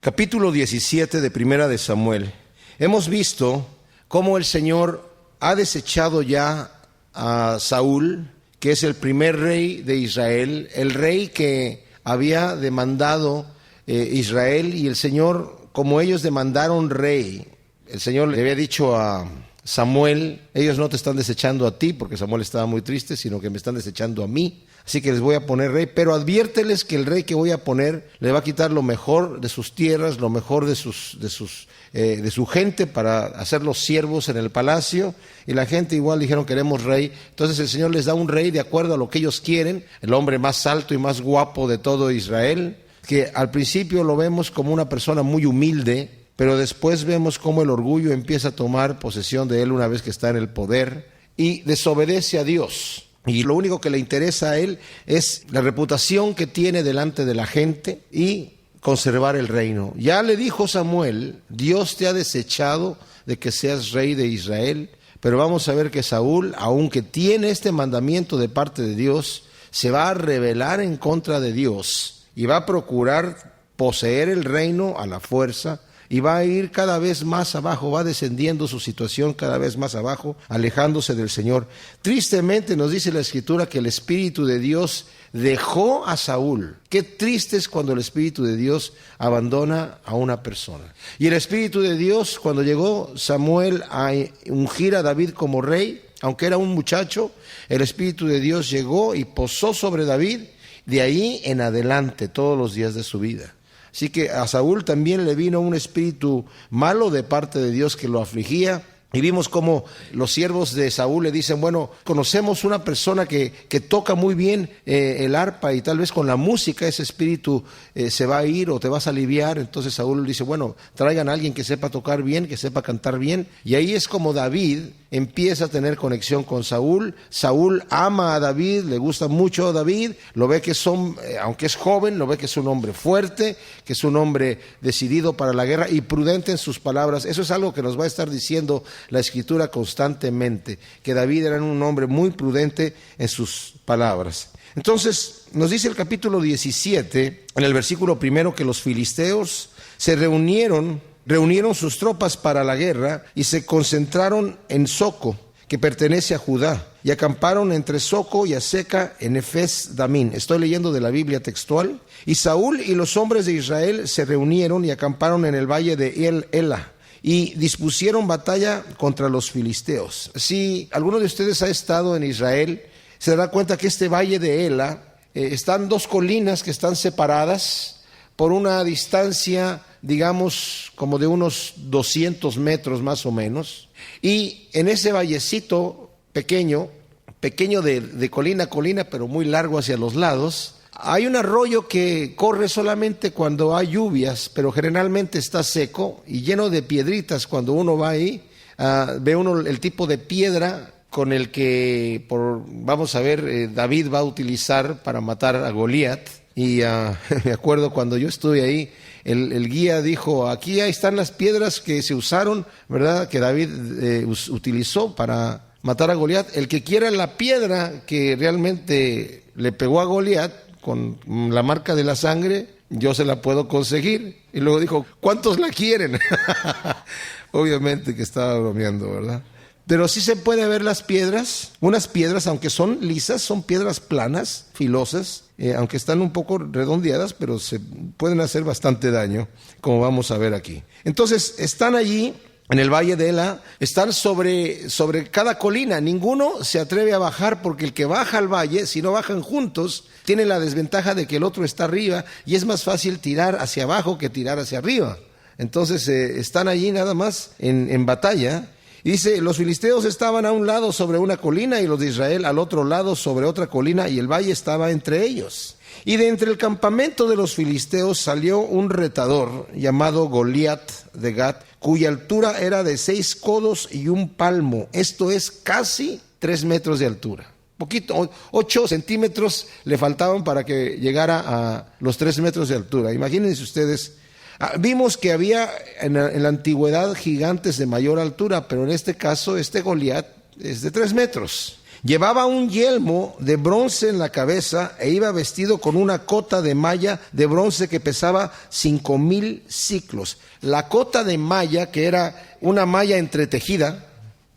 Capítulo 17 de Primera de Samuel. Hemos visto cómo el Señor ha desechado ya a Saúl, que es el primer rey de Israel, el rey que había demandado Israel, y el Señor, como ellos demandaron rey, el Señor le había dicho a Samuel: ellos no te están desechando a ti, porque Samuel estaba muy triste, sino que me están desechando a mí. Así que les voy a poner rey, pero adviérteles que el rey que voy a poner le va a quitar lo mejor de sus tierras, lo mejor de su gente, para hacerlos siervos en el palacio. Y la gente igual dijeron: queremos rey. Entonces el Señor les da un rey de acuerdo a lo que ellos quieren, el hombre más alto y más guapo de todo Israel, que al principio lo vemos como una persona muy humilde, pero después vemos cómo el orgullo empieza a tomar posesión de él una vez que está en el poder y desobedece a Dios. Y lo único que le interesa a él es la reputación que tiene delante de la gente y conservar el reino. Ya le dijo Samuel: Dios te ha desechado de que seas rey de Israel. Pero vamos a ver que Saúl, aunque tiene este mandamiento de parte de Dios, se va a rebelar en contra de Dios y va a procurar poseer el reino a la fuerza. Y va a ir cada vez más abajo, va descendiendo su situación cada vez más abajo, alejándose del Señor. Tristemente nos dice la Escritura que el Espíritu de Dios dejó a Saúl. Qué triste es cuando el Espíritu de Dios abandona a una persona. Y el Espíritu de Dios, cuando llegó Samuel a ungir a David como rey, aunque era un muchacho, el Espíritu de Dios llegó y posó sobre David, de ahí en adelante, todos los días de su vida. Así que a Saúl también le vino un espíritu malo de parte de Dios que lo afligía. Y vimos cómo los siervos de Saúl le dicen: bueno, conocemos una persona que toca muy bien el arpa, y tal vez con la música ese espíritu se va a ir o te vas a aliviar. Entonces Saúl dice: bueno, traigan a alguien que sepa tocar bien, que sepa cantar bien. Y ahí es como David empieza a tener conexión con Saúl. Saúl ama a David, le gusta mucho a David, lo ve que aunque es joven, lo ve que es un hombre fuerte, que es un hombre decidido para la guerra y prudente en sus palabras. Eso es algo que nos va a estar diciendo la Escritura constantemente, que David era un hombre muy prudente en sus palabras. Entonces nos dice el capítulo 17, en el versículo 1, que los filisteos se reunieron sus tropas para la guerra y se concentraron en Soco, que pertenece a Judá, y acamparon entre Soco y Azeca en Efes Damín. Estoy leyendo de la Biblia textual. Y Saúl y los hombres de Israel se reunieron y acamparon en el valle de El-Ela, y dispusieron batalla contra los filisteos. Si alguno de ustedes ha estado en Israel, se dará cuenta que este valle de Ela están dos colinas que están separadas por una distancia, digamos, como de unos 200 metros más o menos. Y en ese vallecito pequeño de colina a colina, pero muy largo hacia los lados, hay un arroyo que corre solamente cuando hay lluvias, pero generalmente está seco y lleno de piedritas. Cuando uno va ahí, ve uno el tipo de piedra con el que, vamos a ver, David va a utilizar para matar a Goliat. Y me acuerdo cuando yo estuve ahí, el guía dijo: aquí ahí están las piedras que se usaron, ¿verdad?, que David utilizó para matar a Goliat. El que quiera la piedra que realmente le pegó a Goliat, con la marca de la sangre, yo se la puedo conseguir. Y luego dijo: ¿cuántos la quieren? Obviamente que estaba bromeando, ¿verdad? Pero sí se puede ver las piedras. Unas piedras, aunque son lisas, son piedras planas, filosas, aunque están un poco redondeadas, pero se pueden hacer bastante daño, como vamos a ver aquí. Entonces están allí en el valle de Ela, están sobre cada colina. Ninguno se atreve a bajar, porque el que baja al valle, si no bajan juntos, tiene la desventaja de que el otro está arriba y es más fácil tirar hacia abajo que tirar hacia arriba. Entonces están allí nada más en batalla. Y dice: los filisteos estaban a un lado sobre una colina y los de Israel al otro lado sobre otra colina, y el valle estaba entre ellos. Y de entre el campamento de los filisteos salió un retador llamado Goliat de Gat, cuya altura era de 6 codos y 1 palmo. Esto es casi 3 metros de altura. Poquito, 8 centímetros le faltaban para que llegara a los 3 metros de altura. Imagínense ustedes. Vimos que había en la antigüedad gigantes de mayor altura, pero en este caso este Goliat es de 3 metros. Llevaba un yelmo de bronce en la cabeza e iba vestido con una cota de malla de bronce que pesaba 5,000 siclos. La cota de malla, que era una malla entretejida,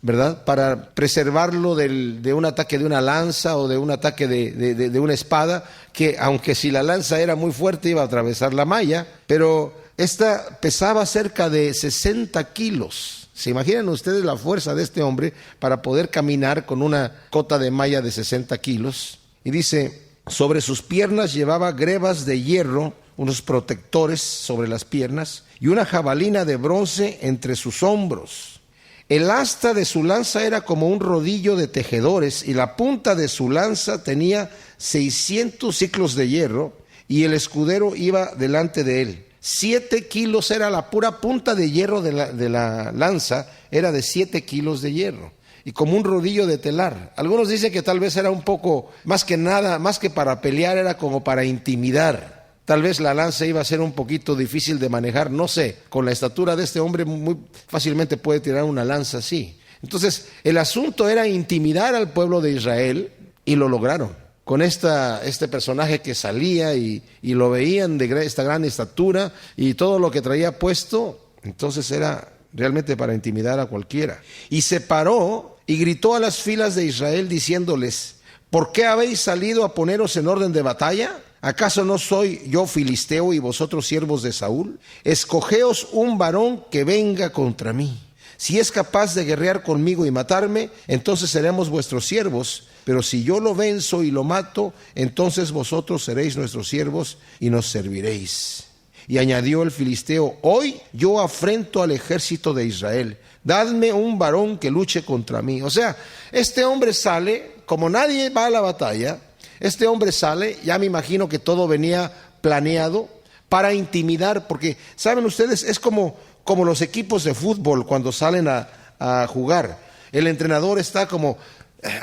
¿verdad?, para preservarlo de un ataque de una lanza o de un ataque de una espada, que aunque si la lanza era muy fuerte iba a atravesar la malla, pero esta pesaba cerca de 60 kilos. ¿Se imaginan ustedes la fuerza de este hombre para poder caminar con una cota de malla de 60 kilos? Y dice, sobre sus piernas llevaba grebas de hierro, unos protectores sobre las piernas, y una jabalina de bronce entre sus hombros. El asta de su lanza era como un rodillo de tejedores, y la punta de su lanza tenía 600 siclos de hierro, y el escudero iba delante de él. 7 kilos era la pura punta de hierro de la lanza, era de 7 kilos de hierro, y como un rodillo de telar. Algunos dicen que tal vez era un poco, más que nada, más que para pelear, era como para intimidar. Tal vez la lanza iba a ser un poquito difícil de manejar, no sé, con la estatura de este hombre muy fácilmente puede tirar una lanza así. Entonces, el asunto era intimidar al pueblo de Israel, y lo lograron. Con este personaje que salía y lo veían de esta gran estatura y todo lo que traía puesto, entonces era realmente para intimidar a cualquiera. Y se paró y gritó a las filas de Israel diciéndoles, ¿por qué habéis salido a poneros en orden de batalla? ¿Acaso no soy yo filisteo y vosotros siervos de Saúl? Escogeos un varón que venga contra mí. Si es capaz de guerrear conmigo y matarme, entonces seremos vuestros siervos. Pero si yo lo venzo y lo mato, entonces vosotros seréis nuestros siervos y nos serviréis. Y añadió el filisteo, hoy yo afrento al ejército de Israel. Dadme un varón que luche contra mí. O sea, este hombre sale, como nadie va a la batalla, este hombre sale, ya me imagino que todo venía planeado para intimidar, porque, ¿saben ustedes? Es como los equipos de fútbol cuando salen a jugar. El entrenador está como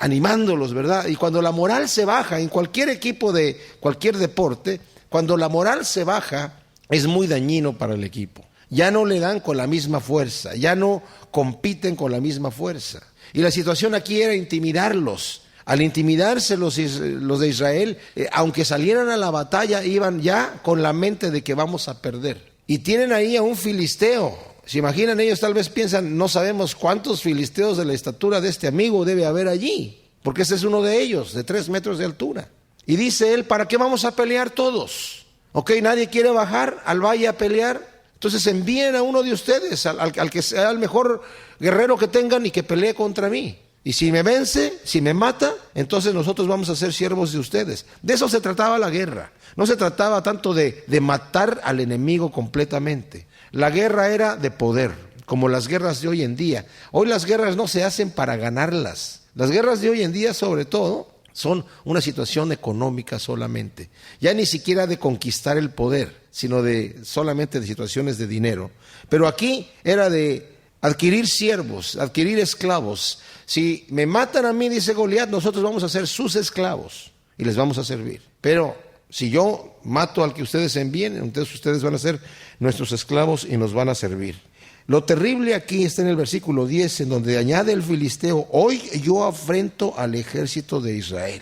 animándolos, ¿verdad? Y cuando la moral se baja, en cualquier equipo de cualquier deporte, cuando la moral se baja, es muy dañino para el equipo. Ya no le dan con la misma fuerza, ya no compiten con la misma fuerza. Y la situación aquí era intimidarlos. Al intimidarse los de Israel, aunque salieran a la batalla, iban ya con la mente de que vamos a perder. Y tienen ahí a un filisteo. ¿Se imaginan? Ellos tal vez piensan, no sabemos cuántos filisteos de la estatura de este amigo debe haber allí, porque ese es uno de ellos, de 3 metros de altura. Y dice él, ¿para qué vamos a pelear todos? ¿Ok? ¿Nadie quiere bajar al valle a pelear? Entonces envíen a uno de ustedes, al que sea el mejor guerrero que tengan y que pelee contra mí. Y si me vence, si me mata, entonces nosotros vamos a ser siervos de ustedes. De eso se trataba la guerra. No se trataba tanto de matar al enemigo completamente. La guerra era de poder, como las guerras de hoy en día. Hoy las guerras no se hacen para ganarlas. Las guerras de hoy en día, sobre todo, son una situación económica solamente. Ya ni siquiera de conquistar el poder, sino solamente de situaciones de dinero. Pero aquí era de adquirir siervos, adquirir esclavos. Si me matan a mí, dice Goliat, nosotros vamos a ser sus esclavos y les vamos a servir. Pero si yo mato al que ustedes envíen, entonces ustedes van a ser nuestros esclavos y nos van a servir. Lo terrible aquí está en el versículo 10, en donde añade el filisteo, hoy yo afrento al ejército de Israel.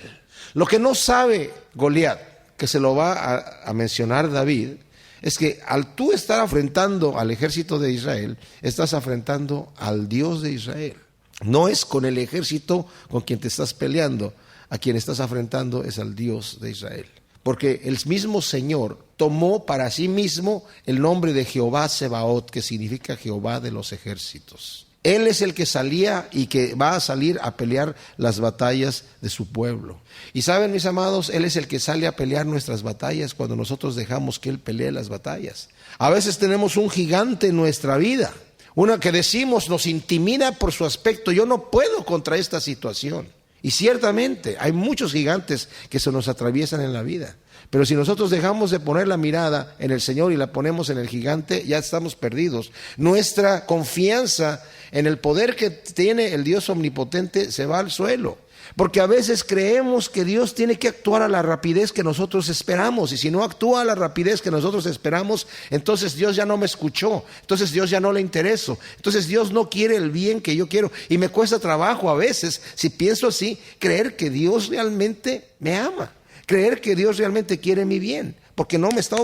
Lo que no sabe Goliat, que se lo va a mencionar David, es que al tú estar afrentando al ejército de Israel, estás afrentando al Dios de Israel. No es con el ejército con quien te estás peleando, a quien estás afrentando es al Dios de Israel. Porque el mismo Señor tomó para sí mismo el nombre de Jehová Sebaot, que significa Jehová de los ejércitos. Él es el que salía y que va a salir a pelear las batallas de su pueblo. Y saben, mis amados, Él es el que sale a pelear nuestras batallas cuando nosotros dejamos que Él pelee las batallas. A veces tenemos un gigante en nuestra vida, una que decimos nos intimida por su aspecto. Yo no puedo contra esta situación. Y ciertamente hay muchos gigantes que se nos atraviesan en la vida. Pero si nosotros dejamos de poner la mirada en el Señor y la ponemos en el gigante, ya estamos perdidos. Nuestra confianza en el poder que tiene el Dios omnipotente se va al suelo. Porque a veces creemos que Dios tiene que actuar a la rapidez que nosotros esperamos. Y si no actúa a la rapidez que nosotros esperamos, entonces Dios ya no me escuchó. Entonces Dios ya no le intereso. Entonces Dios no quiere el bien que yo quiero. Y me cuesta trabajo a veces, si pienso así, creer que Dios realmente me ama. Creer que Dios realmente quiere mi bien. Porque no me está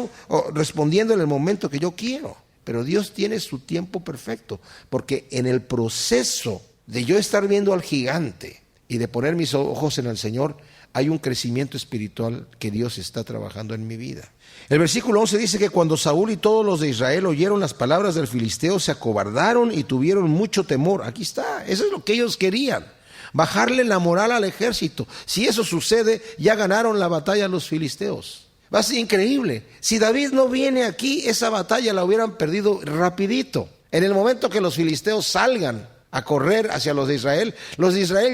respondiendo en el momento que yo quiero. Pero Dios tiene su tiempo perfecto. Porque en el proceso de yo estar viendo al gigante y de poner mis ojos en el Señor, hay un crecimiento espiritual que Dios está trabajando en mi vida. El versículo 11 dice que cuando Saúl y todos los de Israel oyeron las palabras del filisteo, se acobardaron y tuvieron mucho temor. Aquí está, eso es lo que ellos querían, bajarle la moral al ejército. Si eso sucede, ya ganaron la batalla los filisteos. Va a ser increíble. Si David no viene aquí, esa batalla la hubieran perdido rapidito. En el momento que los filisteos salgan a correr hacia los de Israel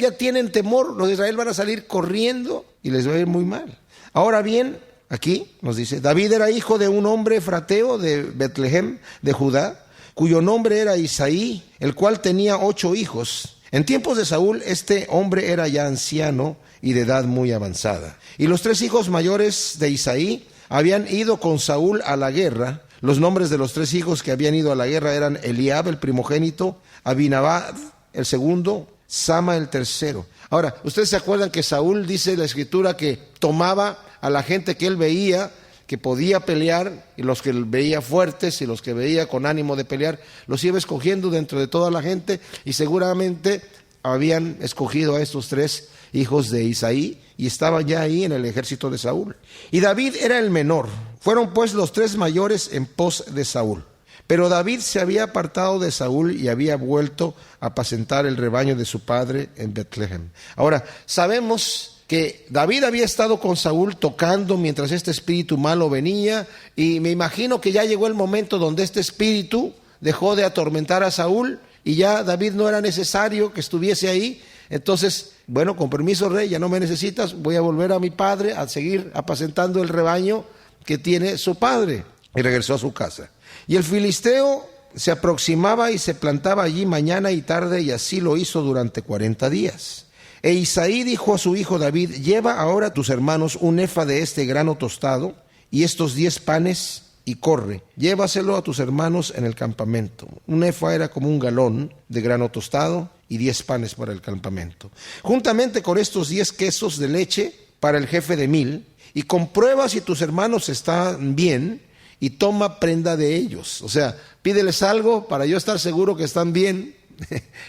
ya tienen temor, los de Israel van a salir corriendo y les va a ir muy mal. Ahora bien, aquí nos dice, David era hijo de un hombre efrateo de Betlehem, de Judá, cuyo nombre era Isaí, el cual tenía 8 hijos. En tiempos de Saúl, este hombre era ya anciano y de edad muy avanzada. Y los 3 hijos mayores de Isaí habían ido con Saúl a la guerra. Los nombres de los 3 hijos que habían ido a la guerra eran Eliab, el primogénito, Abinadab, el segundo, Sama, el tercero. Ahora, ustedes se acuerdan que Saúl, dice la escritura, que tomaba a la gente que él veía que podía pelear, y los que veía fuertes y los que veía con ánimo de pelear, los iba escogiendo dentro de toda la gente, y seguramente habían escogido a estos 3 hijos de Isaí, y estaban ya ahí en el ejército de Saúl. Y David era el menor. Fueron pues los 3 mayores en pos de Saúl. Pero David se había apartado de Saúl y había vuelto a apacentar el rebaño de su padre en Betlehem. Ahora, sabemos que David había estado con Saúl tocando mientras este espíritu malo venía, y me imagino que ya llegó el momento donde este espíritu dejó de atormentar a Saúl y ya David no era necesario que estuviese ahí. Entonces, bueno, con permiso, rey, ya no me necesitas, voy a volver a mi padre a seguir apacentando el rebaño que tiene su padre. Y regresó a su casa. Y el filisteo se aproximaba y se plantaba allí mañana y tarde, y así lo hizo durante 40 días. E Isaí dijo a su hijo David, lleva ahora a tus hermanos un efa de este grano tostado y estos 10 panes, y corre, llévaselo a tus hermanos en el campamento. Un efa era como un galón de grano tostado y 10 panes para el campamento. Juntamente con estos 10 quesos de leche para el jefe de 1000, y comprueba si tus hermanos están bien, y toma prenda de ellos. O sea, pídeles algo para yo estar seguro que están bien.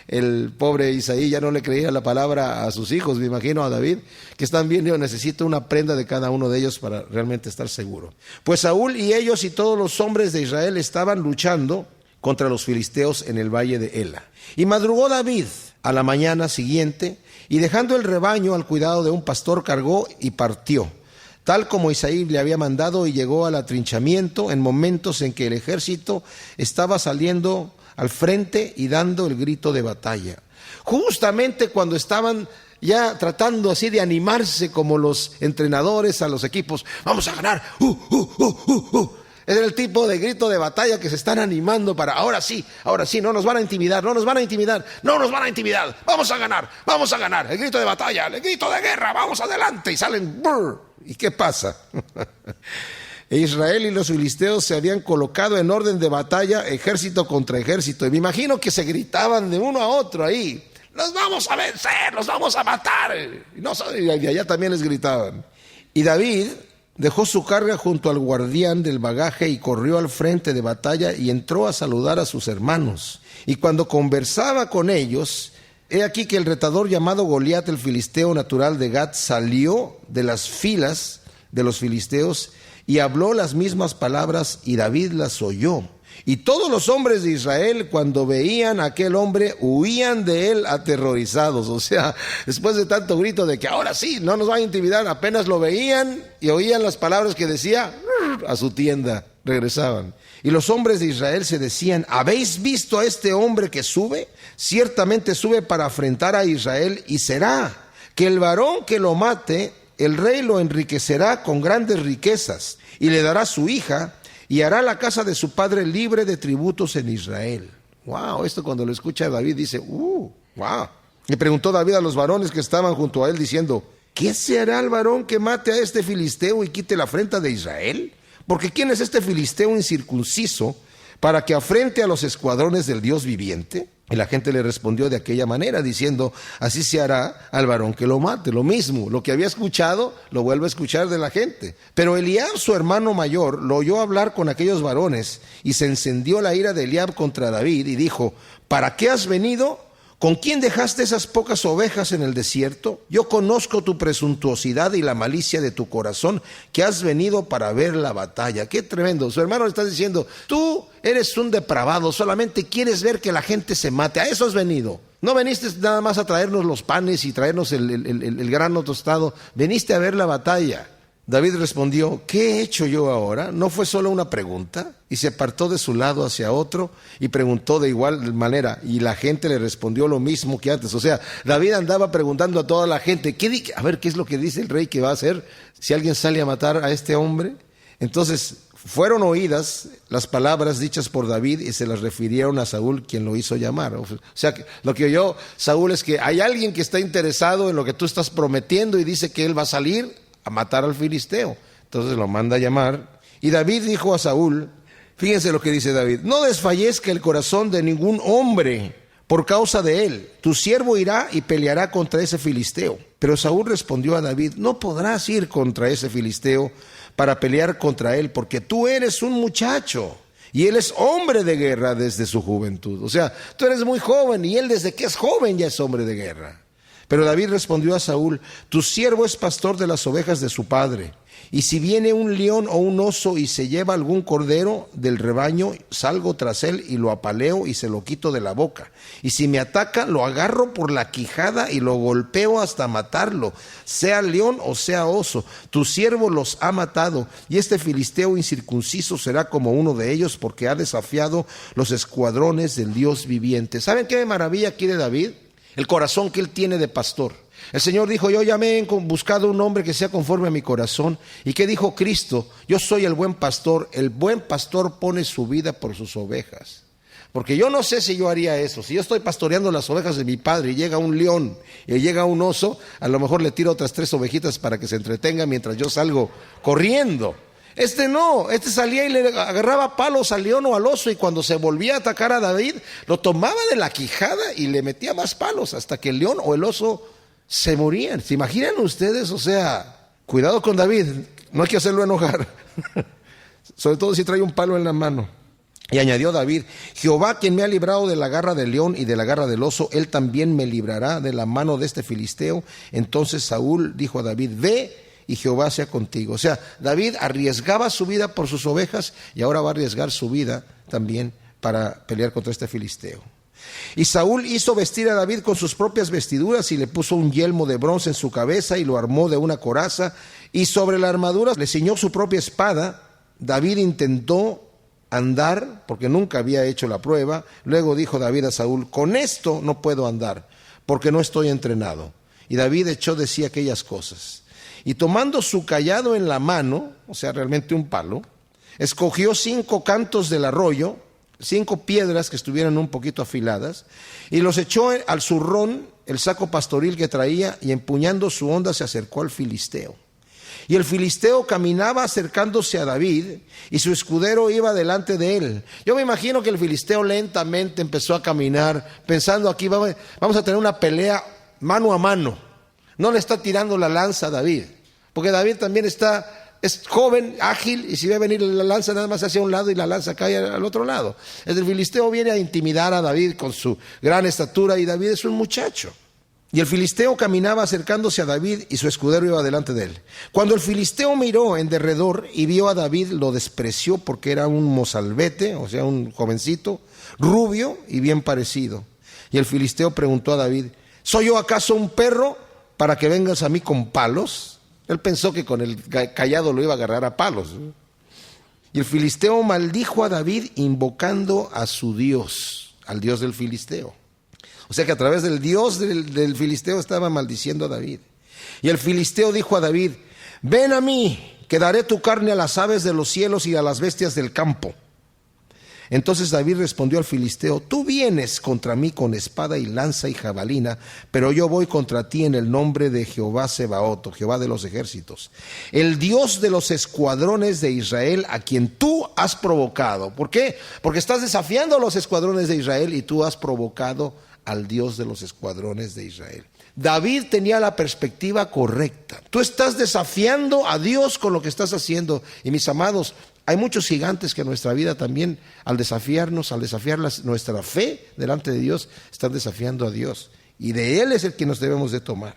El pobre Isaí ya no le creía la palabra a sus hijos, me imagino a David, que están bien. Yo necesito una prenda de cada uno de ellos para realmente estar seguro. Pues Saúl y ellos y todos los hombres de Israel estaban luchando contra los filisteos en el valle de Ela. Y madrugó David a la mañana siguiente, y dejando el rebaño al cuidado de un pastor, cargó y partió, tal como Isaí le había mandado, y llegó al atrinchamiento en momentos en que el ejército estaba saliendo al frente y dando el grito de batalla. Justamente cuando estaban ya tratando así de animarse como los entrenadores a los equipos, vamos a ganar, Es el tipo de grito de batalla que se están animando para ahora sí, no nos van a intimidar, vamos a ganar, el grito de batalla, el grito de guerra, vamos adelante, y salen, ¿y qué pasa? Israel y los filisteos se habían colocado en orden de batalla, ejército contra ejército, y me imagino que se gritaban de uno a otro ahí, los vamos a vencer, los vamos a matar, y allá también les gritaban. Y David dejó su carga junto al guardián del bagaje y corrió al frente de batalla y entró a saludar a sus hermanos. Y cuando conversaba con ellos, he aquí que el retador llamado Goliat, el filisteo natural de Gat, salió de las filas de los filisteos y habló las mismas palabras, y David las oyó. Y todos los hombres de Israel, cuando veían a aquel hombre, huían de él aterrorizados. O sea, después de tanto grito de que ahora sí, no nos va a intimidar, apenas lo veían y oían las palabras que decía, a su tienda regresaban. Y los hombres de Israel se decían, ¿habéis visto a este hombre que sube? Ciertamente sube para afrentar a Israel, y será que el varón que lo mate, el rey lo enriquecerá con grandes riquezas, y le dará su hija, y hará la casa de su padre libre de tributos en Israel. Wow, esto cuando lo escucha David dice, wow. Y preguntó David a los varones que estaban junto a él, diciendo: ¿qué se hará al varón que mate a este filisteo y quite la afrenta de Israel? Porque ¿quién es este filisteo incircunciso para que afrente a los escuadrones del Dios viviente? Y la gente le respondió de aquella manera, diciendo: así se hará al varón que lo mate. Lo mismo, lo que había escuchado, lo vuelve a escuchar de la gente. Pero Eliab, su hermano mayor, lo oyó hablar con aquellos varones, y se encendió la ira de Eliab contra David, y dijo: ¿para qué has venido? ¿Con quién dejaste esas pocas ovejas en el desierto? Yo conozco tu presuntuosidad y la malicia de tu corazón, que has venido para ver la batalla. ¡Qué tremendo! Su hermano le está diciendo: tú eres un depravado, solamente quieres ver que la gente se mate. A eso has venido. No veniste nada más a traernos los panes y traernos el grano tostado. Veniste a ver la batalla. David respondió: ¿qué he hecho yo ahora? ¿No fue solo una pregunta? Y se apartó de su lado hacia otro y preguntó de igual manera, y la gente le respondió lo mismo que antes. O sea, David andaba preguntando a toda la gente: a ver, ¿qué es lo que dice el rey que va a hacer si alguien sale a matar a este hombre? Entonces fueron oídas las palabras dichas por David y se las refirieron a Saúl, quien lo hizo llamar. O sea, lo que oyó Saúl es que hay alguien que está interesado en lo que tú estás prometiendo y dice que él va a salir a matar al filisteo. Entonces lo manda a llamar. Y David dijo a Saúl, fíjense lo que dice David: no desfallezca el corazón de ningún hombre por causa de él. Tu siervo irá y peleará contra ese filisteo. Pero Saúl respondió a David: no podrás ir contra ese filisteo para pelear contra él, porque tú eres un muchacho y él es hombre de guerra desde su juventud. O sea, tú eres muy joven y él desde que es joven ya es hombre de guerra. Pero David respondió a Saúl: tu siervo es pastor de las ovejas de su padre. Y si viene un león o un oso y se lleva algún cordero del rebaño, salgo tras él y lo apaleo y se lo quito de la boca. Y si me ataca, lo agarro por la quijada y lo golpeo hasta matarlo, sea león o sea oso. Tu siervo los ha matado, y este filisteo incircunciso será como uno de ellos, porque ha desafiado los escuadrones del Dios viviente. ¿Saben qué maravilla aquí de David? El corazón que él tiene de pastor. El Señor dijo: yo ya me he buscado un hombre que sea conforme a mi corazón. ¿Y qué dijo Cristo? Yo soy el buen pastor. El buen pastor pone su vida por sus ovejas. Porque yo no sé si yo haría eso. Si yo estoy pastoreando las ovejas de mi padre y llega un león y llega un oso, a lo mejor le tiro otras 3 ovejitas para que se entretenga mientras yo salgo corriendo. No, salía y le agarraba palos al león o al oso, y cuando se volvía a atacar a David, lo tomaba de la quijada y le metía más palos hasta que el león o el oso se morían. ¿Se imaginan ustedes? O sea, cuidado con David, no hay que hacerlo enojar, sobre todo si trae un palo en la mano. Y añadió David: Jehová, quien me ha librado de la garra del león y de la garra del oso, él también me librará de la mano de este filisteo. Entonces Saúl dijo a David: ve, y Jehová sea contigo. O sea, David arriesgaba su vida por sus ovejas y ahora va a arriesgar su vida también para pelear contra este filisteo. Y Saúl hizo vestir a David con sus propias vestiduras y le puso un yelmo de bronce en su cabeza y lo armó de una coraza, y sobre la armadura le ciñó su propia espada. David intentó andar porque nunca había hecho la prueba. Luego dijo David a Saúl: con esto no puedo andar porque no estoy entrenado. Y David echó de sí aquellas cosas. Y tomando su cayado en la mano, o sea, realmente un palo, escogió 5 cantos del arroyo, 5 piedras que estuvieran un poquito afiladas, y los echó al zurrón, el saco pastoril que traía, y empuñando su honda se acercó al filisteo. Y el filisteo caminaba acercándose a David, y su escudero iba delante de él. Yo me imagino que el filisteo lentamente empezó a caminar, pensando: aquí vamos a tener una pelea mano a mano. No le está tirando la lanza a David, porque David también es joven, ágil, y si ve venir la lanza nada más hacia un lado y la lanza cae al otro lado. El filisteo viene a intimidar a David con su gran estatura, y David es un muchacho. Y el filisteo caminaba acercándose a David, y su escudero iba delante de él. Cuando el filisteo miró en derredor y vio a David, lo despreció, porque era un mozalbete, o sea, un jovencito, rubio y bien parecido. Y el filisteo preguntó a David: ¿soy yo acaso un perro para que vengas a mí con palos? Él pensó que con el cayado lo iba a agarrar a palos. Y el filisteo maldijo a David invocando a su Dios, al Dios del filisteo. O sea que a través del Dios del filisteo estaba maldiciendo a David. Y el filisteo dijo a David: ven a mí, que daré tu carne a las aves de los cielos y a las bestias del campo. Entonces David respondió al filisteo: tú vienes contra mí con espada y lanza y jabalina, pero yo voy contra ti en el nombre de Jehová Sebaot, Jehová de los ejércitos, el Dios de los escuadrones de Israel, a quien tú has provocado. ¿Por qué? Porque estás desafiando a los escuadrones de Israel y tú has provocado al Dios de los escuadrones de Israel. David tenía la perspectiva correcta. Tú estás desafiando a Dios con lo que estás haciendo. Y mis amados, hay muchos gigantes que en nuestra vida también, al desafiarnos, al desafiar nuestra fe delante de Dios, están desafiando a Dios. Y de Él es el que nos debemos de tomar.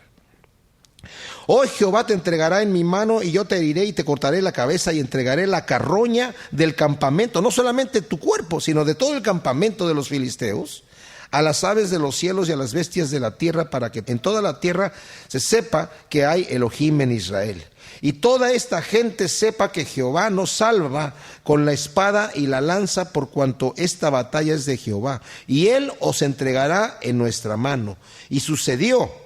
Hoy Jehová te entregará en mi mano, y yo te heriré y te cortaré la cabeza, y entregaré la carroña del campamento, no solamente tu cuerpo, sino de todo el campamento de los filisteos, a las aves de los cielos y a las bestias de la tierra, para que en toda la tierra se sepa que hay Elohim en Israel. Y toda esta gente sepa que Jehová nos salva con la espada y la lanza, por cuanto esta batalla es de Jehová, y Él os entregará en nuestra mano. Y sucedió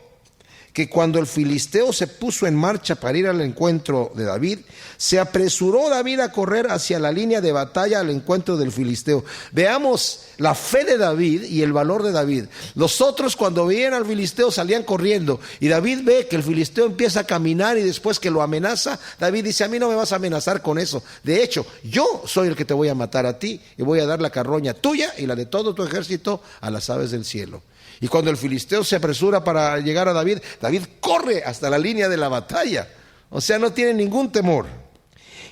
que cuando el filisteo se puso en marcha para ir al encuentro de David, se apresuró David a correr hacia la línea de batalla al encuentro del filisteo. Veamos la fe de David y el valor de David. Los otros, cuando veían al filisteo, salían corriendo, y David ve que el filisteo empieza a caminar y después que lo amenaza, David dice: a mí no me vas a amenazar con eso. De hecho, yo soy el que te voy a matar a ti, y voy a dar la carroña tuya y la de todo tu ejército a las aves del cielo. Y cuando el filisteo se apresura para llegar a David, David corre hasta la línea de la batalla. O sea, no tiene ningún temor.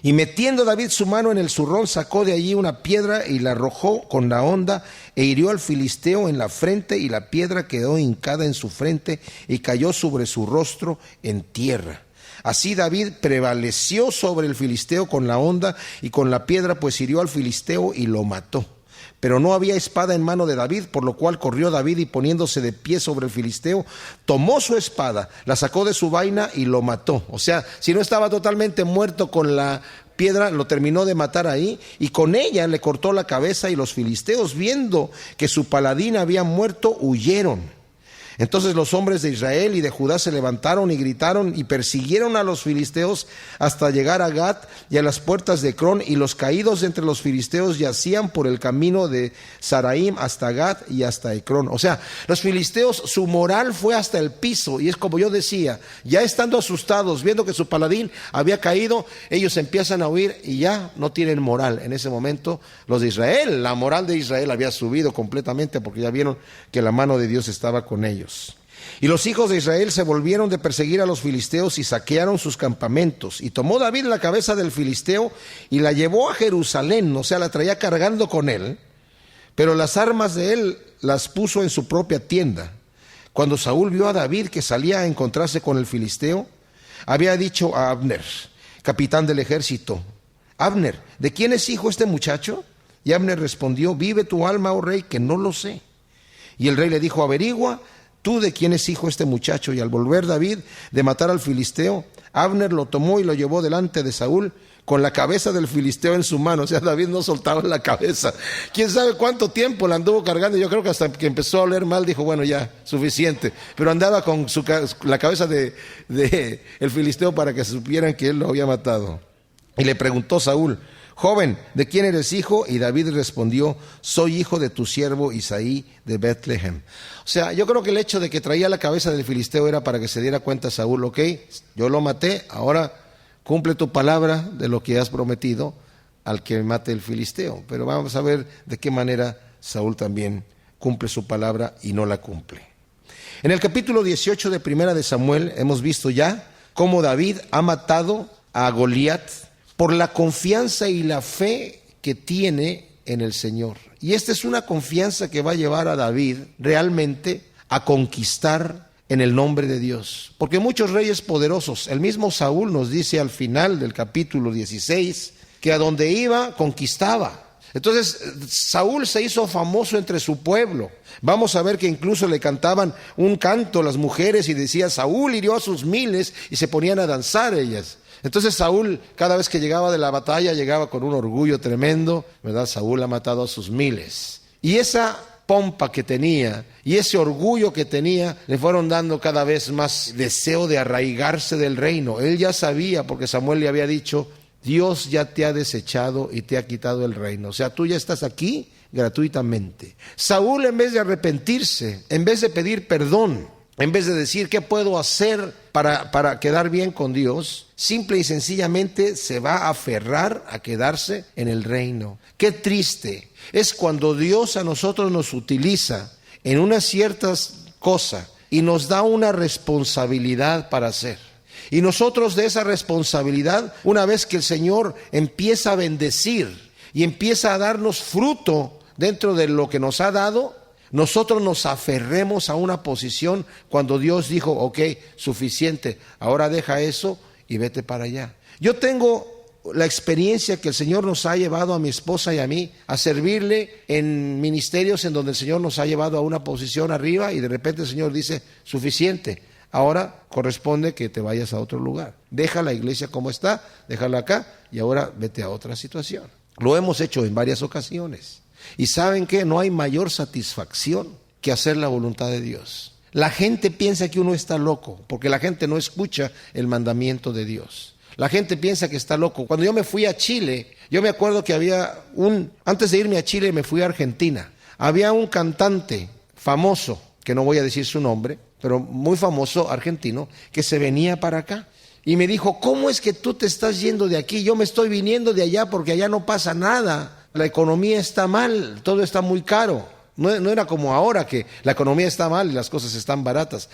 Y metiendo David su mano en el zurrón, sacó de allí una piedra y la arrojó con la honda, e hirió al filisteo en la frente, y la piedra quedó hincada en su frente y cayó sobre su rostro en tierra. Así David prevaleció sobre el filisteo con la honda y con la piedra, pues hirió al filisteo y lo mató. Pero no había espada en mano de David, por lo cual corrió David, y poniéndose de pie sobre el filisteo, tomó su espada, la sacó de su vaina y lo mató. O sea, si no estaba totalmente muerto con la piedra, lo terminó de matar ahí, y con ella le cortó la cabeza, y los filisteos, viendo que su paladín había muerto, huyeron. Entonces los hombres de Israel y de Judá se levantaron y gritaron y persiguieron a los filisteos hasta llegar a Gat y a las puertas de Ecrón, y los caídos entre los filisteos yacían por el camino de Saraim hasta Gat y hasta Ecrón. O sea, los filisteos, su moral fue hasta el piso, y es como yo decía, ya estando asustados, viendo que su paladín había caído, ellos empiezan a huir y ya no tienen moral. En ese momento los de Israel, la moral de Israel había subido completamente, porque ya vieron que la mano de Dios estaba con ellos. Y los hijos de Israel se volvieron de perseguir a los filisteos y saquearon sus campamentos. Y tomó David la cabeza del filisteo y la llevó a Jerusalén, o sea, la traía cargando con él, pero las armas de él las puso en su propia tienda. Cuando Saúl vio a David que salía a encontrarse con el filisteo, había dicho a Abner, capitán del ejército: Abner, ¿de quién es hijo este muchacho? Y Abner respondió: vive tu alma, oh rey, que no lo sé. Y el rey le dijo: averigua tú de quién es hijo este muchacho. Y al volver David de matar al filisteo, Abner lo tomó y lo llevó delante de Saúl con la cabeza del filisteo en su mano. O sea, David no soltaba la cabeza. Quién sabe cuánto tiempo la anduvo cargando. Yo creo que hasta que empezó a oler mal dijo: bueno, ya, suficiente. Pero andaba con la cabeza de el filisteo para que supieran que él lo había matado. Y le preguntó Saúl: joven, ¿de quién eres hijo? Y David respondió: soy hijo de tu siervo Isaí de Betlehem. O sea, yo creo que el hecho de que traía la cabeza del filisteo era para que se diera cuenta Saúl: ok, yo lo maté, ahora cumple tu palabra de lo que has prometido al que mate el filisteo. Pero vamos a ver de qué manera Saúl también cumple su palabra y no la cumple. En el capítulo 18 de Primera de Samuel hemos visto ya cómo David ha matado a Goliat por la confianza y la fe que tiene en el Señor. Y esta es una confianza que va a llevar a David realmente a conquistar en el nombre de Dios. Porque muchos reyes poderosos, el mismo Saúl nos dice al final del capítulo 16, que a donde iba conquistaba. Entonces Saúl se hizo famoso entre su pueblo. Vamos a ver que incluso le cantaban un canto las mujeres y decía: Saúl hirió a sus miles, y se ponían a danzar ellas. Entonces Saúl, cada vez que llegaba de la batalla, llegaba con un orgullo tremendo, ¿verdad? Saúl ha matado a sus miles. Y esa pompa que tenía y ese orgullo que tenía le fueron dando cada vez más deseo de arraigarse del reino. Él ya sabía, porque Samuel le había dicho Dios ya te ha desechado y te ha quitado el reino. O sea, tú ya estás aquí gratuitamente. Saúl, en vez de arrepentirse, en vez de pedir perdón, en vez de decir qué puedo hacer para quedar bien con Dios, simple y sencillamente se va a aferrar a quedarse en el reino. Qué triste es cuando Dios a nosotros nos utiliza en una cierta cosa y nos da una responsabilidad para hacer. Y nosotros de esa responsabilidad, una vez que el Señor empieza a bendecir y empieza a darnos fruto dentro de lo que nos ha dado, nosotros nos aferremos a una posición cuando Dios dijo, ok, suficiente, ahora deja eso y vete para allá. Yo tengo la experiencia que el Señor nos ha llevado a mi esposa y a mí a servirle en ministerios en donde el Señor nos ha llevado a una posición arriba y de repente el Señor dice, suficiente, ahora corresponde que te vayas a otro lugar. Deja la iglesia como está, déjala acá y ahora vete a otra situación. Lo hemos hecho en varias ocasiones. Y ¿saben qué? No hay mayor satisfacción que hacer la voluntad de Dios. La gente piensa que uno está loco, porque la gente no escucha el mandamiento de Dios. La gente piensa que está loco. Cuando yo me fui a Chile, yo me acuerdo que antes de irme a Chile me fui a Argentina. Había un cantante famoso, que no voy a decir su nombre, pero muy famoso argentino, que se venía para acá. Y me dijo, ¿cómo es que tú te estás yendo de aquí? Yo me estoy viniendo de allá porque allá no pasa nada. La economía está mal, todo está muy caro. No era como ahora que la economía está mal y las cosas están baratas.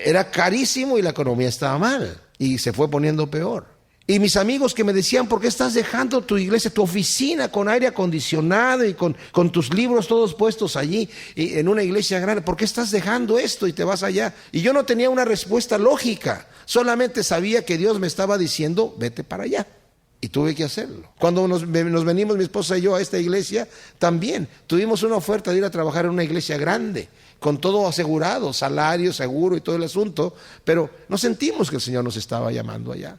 Era carísimo y la economía estaba mal. Y se fue poniendo peor. Y mis amigos que me decían, ¿por qué estás dejando tu iglesia, tu oficina con aire acondicionado y con tus libros todos puestos allí y en una iglesia grande? ¿Por qué estás dejando esto y te vas allá? Y yo no tenía una respuesta lógica. Solamente sabía que Dios me estaba diciendo, vete para allá. Y tuve que hacerlo. Cuando nos venimos mi esposa y yo a esta iglesia, también tuvimos una oferta de ir a trabajar en una iglesia grande, con todo asegurado, salario, seguro y todo el asunto, pero no sentimos que el Señor nos estaba llamando allá.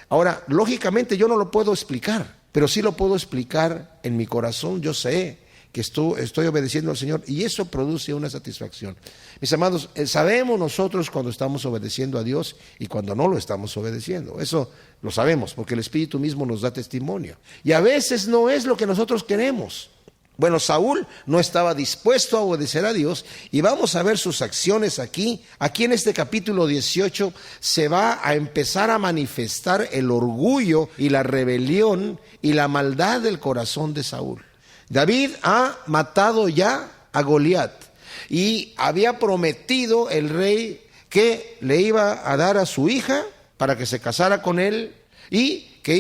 Ahora, lógicamente yo no lo puedo explicar, pero sí lo puedo explicar en mi corazón. Yo sé que estoy obedeciendo al Señor y eso produce una satisfacción. Mis amados, sabemos nosotros cuando estamos obedeciendo a Dios y cuando no lo estamos obedeciendo. Eso lo sabemos porque el Espíritu mismo nos da testimonio. Y a veces no es lo que nosotros queremos. Bueno, Saúl no estaba dispuesto a obedecer a Dios y vamos a ver sus acciones aquí. Aquí en este capítulo 18 se va a empezar a manifestar el orgullo y la rebelión y la maldad del corazón de Saúl. David ha matado ya a Goliat y había prometido el rey que le iba a dar a su hija para que se casara con él y que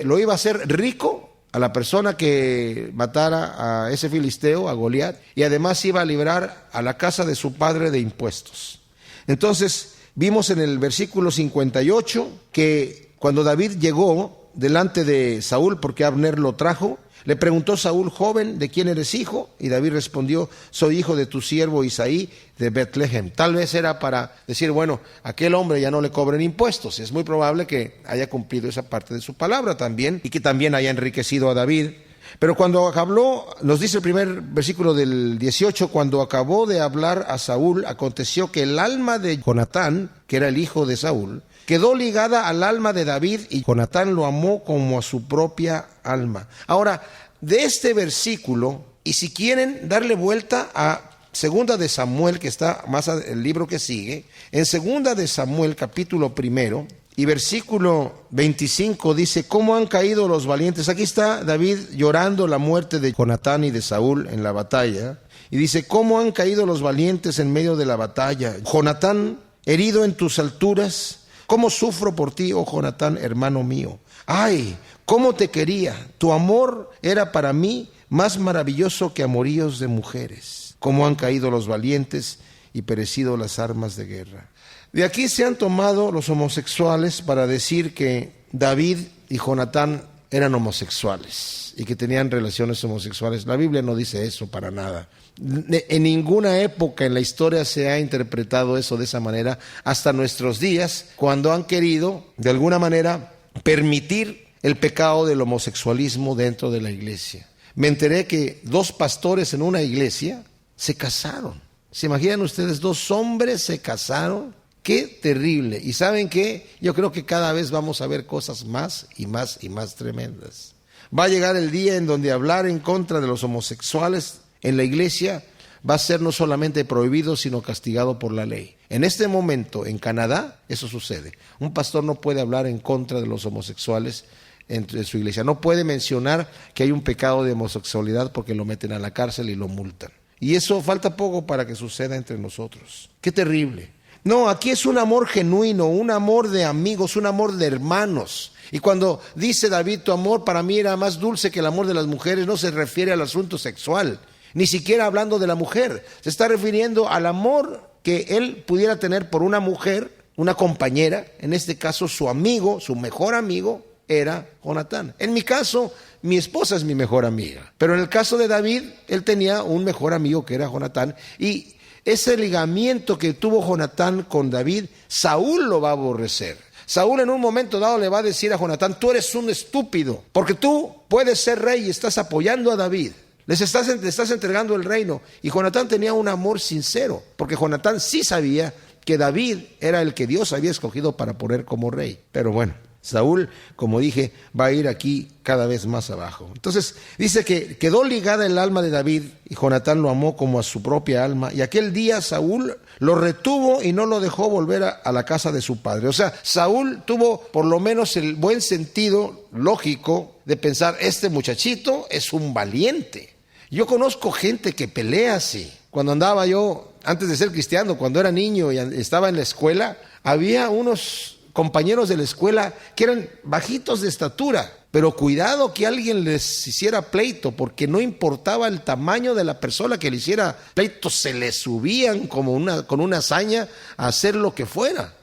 lo iba a hacer rico a la persona que matara a ese filisteo, a Goliat, y además iba a librar a la casa de su padre de impuestos. Entonces vimos en el versículo 58 que cuando David llegó delante de Saúl, porque Abner lo trajo, le preguntó Saúl, joven, ¿de quién eres hijo? Y David respondió, soy hijo de tu siervo Isaí de Betlehem. Tal vez era para decir, bueno, aquel hombre ya no le cobren impuestos. Es muy probable que haya cumplido esa parte de su palabra también y que también haya enriquecido a David. Pero cuando habló, nos dice el primer versículo del 18, cuando acabó de hablar a Saúl, aconteció que el alma de Jonatán, que era el hijo de Saúl, quedó ligada al alma de David y Jonatán lo amó como a su propia alma. Ahora, de este versículo, y si quieren darle vuelta a Segunda de Samuel, que está más el libro que sigue, en Segunda de Samuel capítulo 1 y versículo 25 dice, ¿cómo han caído los valientes? Aquí está David llorando la muerte de Jonatán y de Saúl en la batalla, y dice, ¿cómo han caído los valientes en medio de la batalla? Jonatán, herido en tus alturas, ¿cómo sufro por ti, oh Jonatán, hermano mío? ¡Ay! ¿Cómo te quería? Tu amor era para mí más maravilloso que amoríos de mujeres. ¿Cómo han caído los valientes y perecido las armas de guerra? De aquí se han tomado los homosexuales para decir que David y Jonatán eran homosexuales y que tenían relaciones homosexuales. La Biblia no dice eso para nada. En ninguna época en la historia se ha interpretado eso de esa manera hasta nuestros días, cuando han querido, de alguna manera, permitir el pecado del homosexualismo dentro de la iglesia. Me enteré que 2 pastores en una iglesia se casaron. ¿Se imaginan ustedes? 2 hombres se casaron Qué terrible. ¿Y saben qué? Yo creo que cada vez vamos a ver cosas más y más y más tremendas. Va a llegar el día en donde hablar en contra de los homosexuales en la iglesia va a ser no solamente prohibido, sino castigado por la ley. En este momento, en Canadá, eso sucede. Un pastor no puede hablar en contra de los homosexuales en su iglesia. No puede mencionar que hay un pecado de homosexualidad porque lo meten a la cárcel y lo multan. Y eso falta poco para que suceda entre nosotros. ¡Qué terrible! No, aquí es un amor genuino, un amor de amigos, un amor de hermanos. Y cuando dice David, tu amor para mí era más dulce que el amor de las mujeres, no se refiere al asunto sexual, ni siquiera hablando de la mujer. Se está refiriendo al amor que él pudiera tener por una mujer, una compañera, en este caso su amigo, su mejor amigo, era Jonatán. En mi caso, mi esposa es mi mejor amiga. Pero en el caso de David, él tenía un mejor amigo que era Jonatán. Y ese ligamiento que tuvo Jonatán con David, Saúl lo va a aborrecer. Saúl en un momento dado le va a decir a Jonatán, tú eres un estúpido, porque tú puedes ser rey y estás apoyando a David. Le estás entregando el reino. Y Jonatán tenía un amor sincero, porque Jonatán sí sabía que David era el que Dios había escogido para poner como rey. Pero bueno, Saúl, como dije, va a ir aquí cada vez más abajo. Entonces dice que quedó ligada el alma de David y Jonatán lo amó como a su propia alma. Y aquel día Saúl lo retuvo y no lo dejó volver a la casa de su padre. O sea, Saúl tuvo por lo menos el buen sentido lógico de pensar, este muchachito es un valiente. Yo conozco gente que pelea así. Cuando andaba yo, antes de ser cristiano, cuando era niño y estaba en la escuela, había unos compañeros de la escuela que eran bajitos de estatura, pero cuidado que alguien les hiciera pleito, porque no importaba el tamaño de la persona que le hiciera pleito, se le subían como con una hazaña a hacer lo que fuera.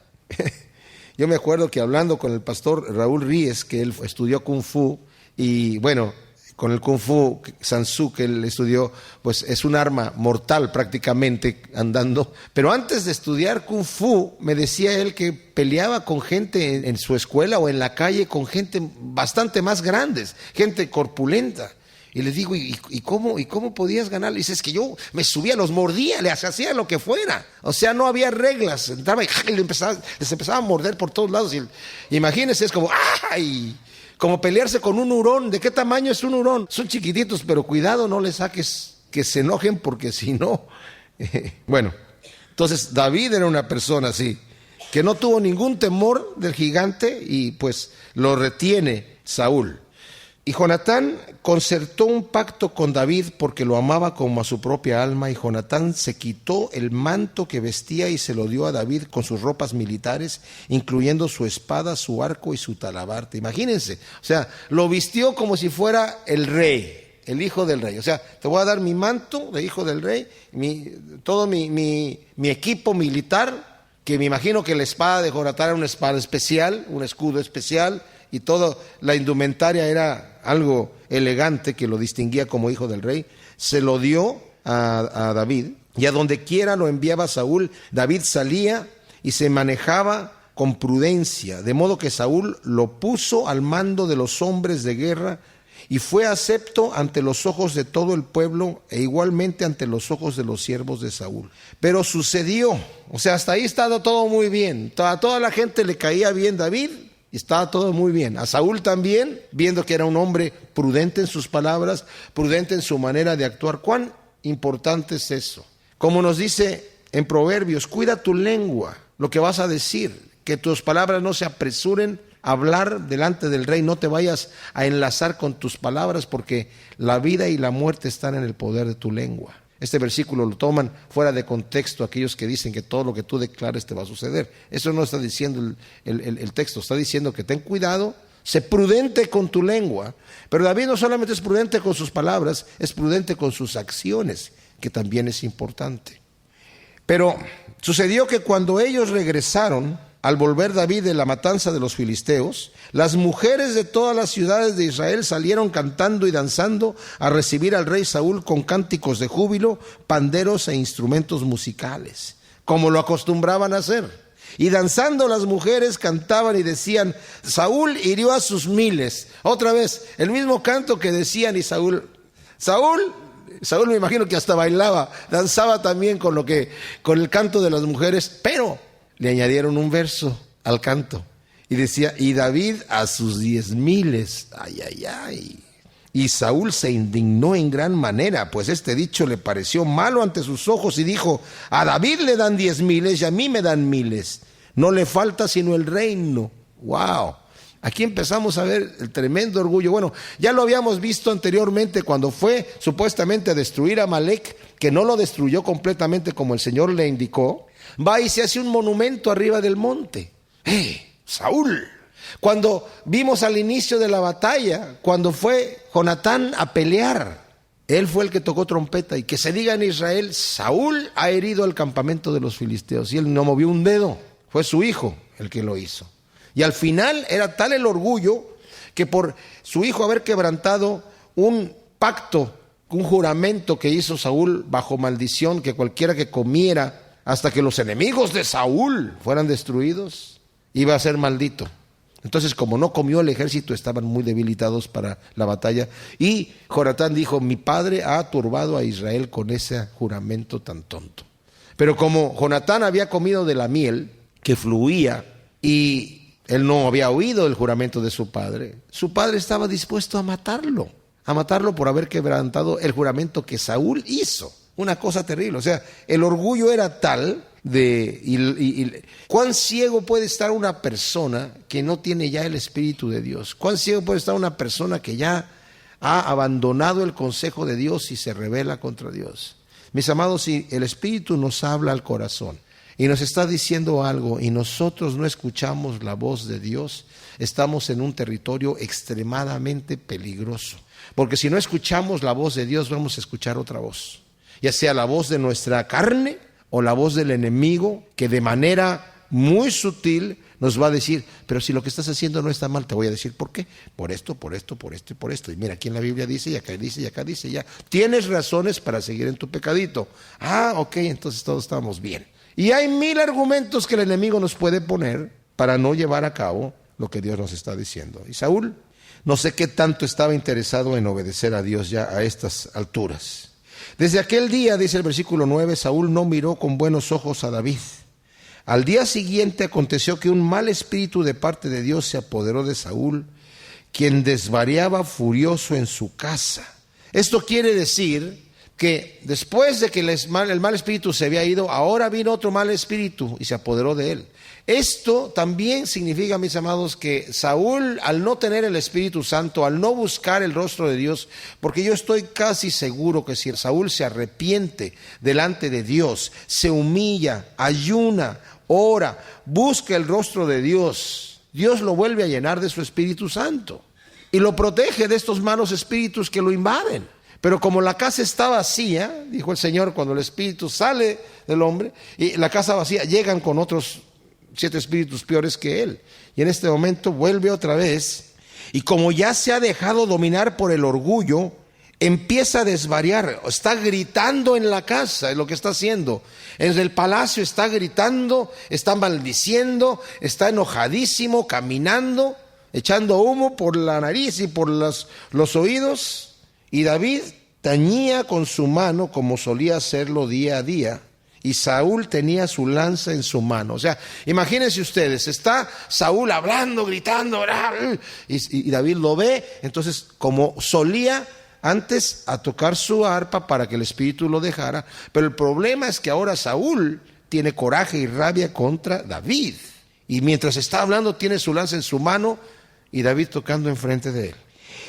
Yo me acuerdo que hablando con el pastor Raúl Ríez, que él estudió Kung Fu, y bueno, con el Kung Fu Sansu que él estudió, pues es un arma mortal prácticamente andando. Pero antes de estudiar Kung Fu, me decía él que peleaba con gente en su escuela o en la calle, con gente bastante más grandes, gente corpulenta. Y les digo, ¿y cómo podías ganar? Y dice, es que yo me subía, los mordía, les hacía lo que fuera. O sea, no había reglas. Entraba y les empezaba a morder por todos lados. Y imagínense, es como, ¡ay! Como pelearse con un hurón. ¿De qué tamaño es un hurón? Son chiquititos, pero cuidado, no les saques que se enojen, porque si no... Bueno, entonces David era una persona así, que no tuvo ningún temor del gigante y pues lo retiene Saúl. Y Jonatán concertó un pacto con David porque lo amaba como a su propia alma, y Jonatán se quitó el manto que vestía y se lo dio a David con sus ropas militares, incluyendo su espada, su arco y su talabarte. Imagínense, o sea, lo vistió como si fuera el rey, el hijo del rey. O sea, te voy a dar mi manto de hijo del rey, todo mi equipo militar, que me imagino que la espada de Jonatán era una espada especial, un escudo especial, y toda la indumentaria era algo elegante que lo distinguía como hijo del rey. Se lo dio a David, y a donde quiera lo enviaba Saúl, David salía y se manejaba con prudencia, de modo que Saúl lo puso al mando de los hombres de guerra y fue acepto ante los ojos de todo el pueblo e igualmente ante los ojos de los siervos de Saúl. Pero sucedió, o sea, hasta ahí estaba todo muy bien, a toda la gente le caía bien David, y estaba todo muy bien. A Saúl también, viendo que era un hombre prudente en sus palabras, prudente en su manera de actuar. ¿Cuán importante es eso? Como nos dice en Proverbios, cuida tu lengua, lo que vas a decir, que tus palabras no se apresuren a hablar delante del rey, no te vayas a enlazar con tus palabras, porque la vida y la muerte están en el poder de tu lengua. Este versículo lo toman fuera de contexto aquellos que dicen que todo lo que tú declares te va a suceder. Eso no está diciendo el texto, está diciendo que ten cuidado, sé prudente con tu lengua. Pero David no solamente es prudente con sus palabras, es prudente con sus acciones, que también es importante. Pero sucedió que cuando ellos regresaron, al volver David de la matanza de los filisteos, las mujeres de todas las ciudades de Israel salieron cantando y danzando a recibir al rey Saúl con cánticos de júbilo, panderos e instrumentos musicales, como lo acostumbraban a hacer. Y danzando las mujeres cantaban y decían, Saúl hirió a sus miles. Otra vez, el mismo canto que decían, y Saúl Saúl me imagino que hasta bailaba, danzaba también con el canto de las mujeres, pero le añadieron un verso al canto. Y decía, y David a sus 10,000. Ay, ay, ay. Y Saúl se indignó en gran manera, pues este dicho le pareció malo ante sus ojos y dijo, a David le dan 10,000 y a mí me dan 1,000. No le falta sino el reino. ¡Wow! Aquí empezamos a ver el tremendo orgullo. Bueno, ya lo habíamos visto anteriormente cuando fue supuestamente a destruir a Amalec, que no lo destruyó completamente como el Señor le indicó. Va y se hace un monumento arriba del monte. Saúl. Cuando vimos al inicio de la batalla, cuando fue Jonatán a pelear, él fue el que tocó trompeta, y que se diga en Israel, Saúl ha herido al campamento de los filisteos, y él no movió un dedo, fue su hijo el que lo hizo. Y al final era tal el orgullo que por su hijo haber quebrantado un pacto, un juramento que hizo Saúl bajo maldición, que cualquiera que comiera hasta que los enemigos de Saúl fueran destruidos, iba a ser maldito. Entonces, como no comió el ejército, estaban muy debilitados para la batalla. Y Jonatán dijo, mi padre ha turbado a Israel con ese juramento tan tonto. Pero como Jonatán había comido de la miel que fluía y él no había oído el juramento de su padre estaba dispuesto a matarlo por haber quebrantado el juramento que Saúl hizo. Una cosa terrible. O sea, el orgullo era tal ¿cuán ciego puede estar una persona que no tiene ya el Espíritu de Dios? ¿Cuán ciego puede estar una persona que ya ha abandonado el consejo de Dios y se rebela contra Dios? Mis amados, si el Espíritu nos habla al corazón y nos está diciendo algo y nosotros no escuchamos la voz de Dios, estamos en un territorio extremadamente peligroso. Porque si no escuchamos la voz de Dios, vamos a escuchar otra voz, ya sea la voz de nuestra carne o la voz del enemigo, que de manera muy sutil nos va a decir, pero si lo que estás haciendo no está mal, te voy a decir por qué. Por esto, por esto, por esto y por esto. Y mira, aquí en la Biblia dice, y acá dice, y acá dice, ya. Tienes razones para seguir en tu pecadito. Ok, entonces todos estamos bien. Y hay 1,000 argumentos que el enemigo nos puede poner para no llevar a cabo lo que Dios nos está diciendo. Y Saúl, no sé qué tanto estaba interesado en obedecer a Dios ya a estas alturas. Desde aquel día, dice el versículo 9, Saúl no miró con buenos ojos a David. Al día siguiente aconteció que un mal espíritu de parte de Dios se apoderó de Saúl, quien desvariaba furioso en su casa. Esto quiere decir que después de que el mal espíritu se había ido, ahora vino otro mal espíritu y se apoderó de él. Esto también significa, mis amados, que Saúl, al no tener el Espíritu Santo, al no buscar el rostro de Dios, porque yo estoy casi seguro que si Saúl se arrepiente delante de Dios, se humilla, ayuna, ora, busca el rostro de Dios, Dios lo vuelve a llenar de su Espíritu Santo y lo protege de estos malos espíritus que lo invaden. Pero como la casa está vacía, dijo el Señor, cuando el espíritu sale del hombre y la casa vacía, llegan con otros 7 espíritus peores que él. Y en este momento vuelve otra vez, y como ya se ha dejado dominar por el orgullo, empieza a desvariar, está gritando en la casa, es lo que está haciendo. En el palacio está gritando, está maldiciendo, está enojadísimo, caminando, echando humo por la nariz y por los oídos. Y David tañía con su mano como solía hacerlo día a día. Y Saúl tenía su lanza en su mano. O sea, imagínense ustedes, está Saúl hablando, gritando, y David lo ve. Entonces, como solía antes a tocar su arpa para que el espíritu lo dejara. Pero el problema es que ahora Saúl tiene coraje y rabia contra David. Y mientras está hablando, tiene su lanza en su mano y David tocando enfrente de él.